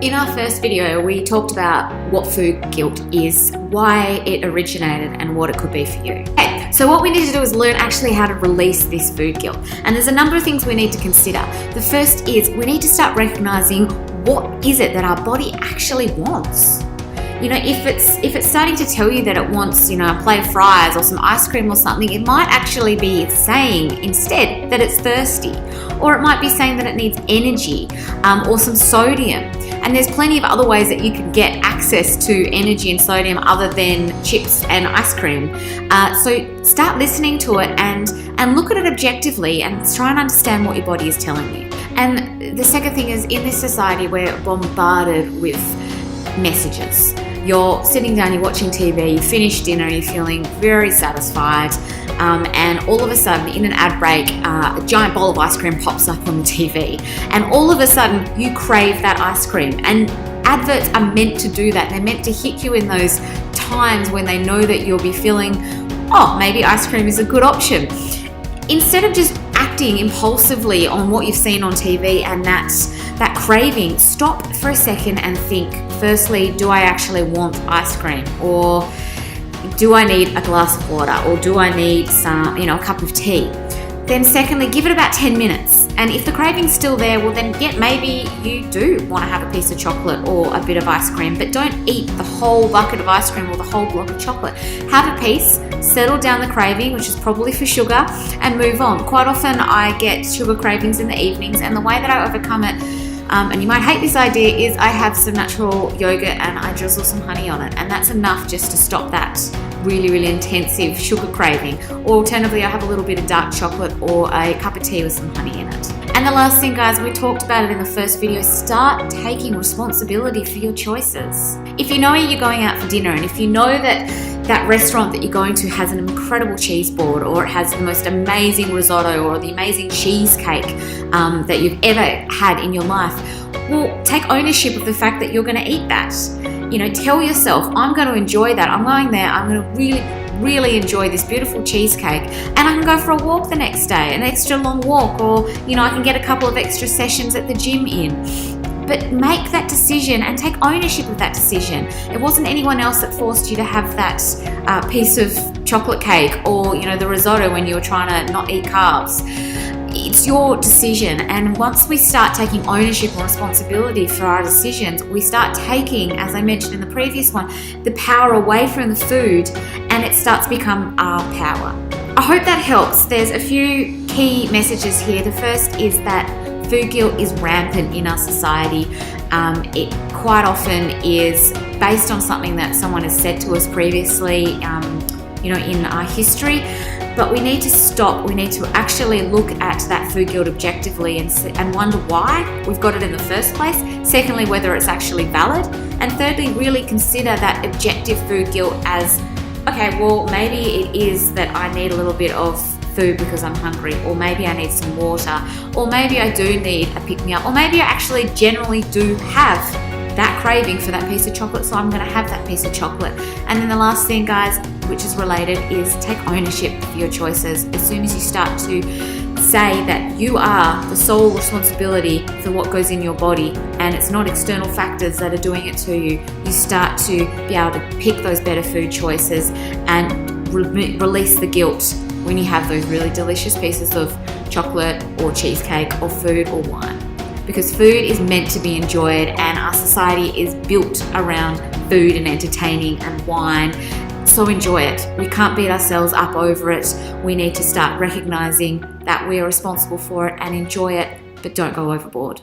In our first video, we talked about what food guilt is, why it originated, and what it could be for you. Okay, so what we need to do is learn actually how to release this food guilt. And there's a number of things we need to consider. The first is we need to start recognizing what is it that our body actually wants. You know, if it's starting to tell you that it wants, a plate of fries or some ice cream or something, it might actually be saying instead that it's thirsty. Or it might be saying that it needs energy or some sodium. And there's plenty of other ways that you can get access to energy and sodium other than chips and ice cream. So start listening to it and look at it objectively and try and understand what your body is telling you. And the second thing is, in this society, we're bombarded with messages. You're sitting down, you're watching TV, you finish dinner, you're feeling very satisfied, and all of a sudden, in an ad break, a giant bowl of ice cream pops up on the TV, and all of a sudden, you crave that ice cream. And adverts are meant to do that. They're meant to hit you in those times when they know that you'll be feeling, oh, maybe ice cream is a good option. Instead of just acting impulsively on what you've seen on TV and that craving, stop for a second and think, firstly, do I actually want ice cream? Or do I need a glass of water? Or do I need some, a cup of tea? Then secondly, give it about 10 minutes. And if the craving's still there, well then, maybe you do want to have a piece of chocolate or a bit of ice cream, but don't eat the whole bucket of ice cream or the whole block of chocolate. Have a piece, settle down the craving, which is probably for sugar, and move on. Quite often I get sugar cravings in the evenings, and the way that I overcome it, and you might hate this idea, is I have some natural yogurt and I drizzle some honey on it, and that's enough just to stop that really, really intensive sugar craving. Or alternatively, I have a little bit of dark chocolate or a cup of tea with some honey in it. And the last thing, guys, we talked about it in the first video, start taking responsibility for your choices. If you know you're going out for dinner, and if you know that restaurant that you're going to has an incredible cheese board, or it has the most amazing risotto or the amazing cheesecake that you've ever had in your life, well, take ownership of the fact that you're going to eat that. Tell yourself, I'm going to enjoy that. I'm going there. I'm going to really, really enjoy this beautiful cheesecake, and I can go for a walk the next day, an extra long walk, or, I can get a couple of extra sessions at the gym in. But make that decision and take ownership of that decision. It wasn't anyone else that forced you to have that piece of chocolate cake or, the risotto when you were trying to not eat carbs. It's your decision. And once we start taking ownership and responsibility for our decisions, we start taking, as I mentioned in the previous one, the power away from the food, and it starts to become our power. I hope that helps. There's a few key messages here. The first is that food guilt is rampant in our society. It quite often is based on something that someone has said to us previously, in our history. But we need to stop. We need to actually look at that food guilt objectively and wonder why we've got it in the first place. Secondly, whether it's actually valid. And thirdly, really consider that objective food guilt as, okay, well, maybe it is that I need a little bit of food because I'm hungry, or maybe I need some water, or maybe I do need a pick-me-up, or maybe I actually generally do have that craving for that piece of chocolate, so I'm going to have that piece of chocolate. And then the last thing, guys, which is related, is take ownership for your choices. As soon as you start to say that you are the sole responsibility for what goes in your body, and it's not external factors that are doing it to you, you start to be able to pick those better food choices and release the guilt when you have those really delicious pieces of chocolate or cheesecake or food or wine. Because food is meant to be enjoyed, and our society is built around food and entertaining and wine. So enjoy it. We can't beat ourselves up over it. We need to start recognizing that we are responsible for it and enjoy it, but don't go overboard.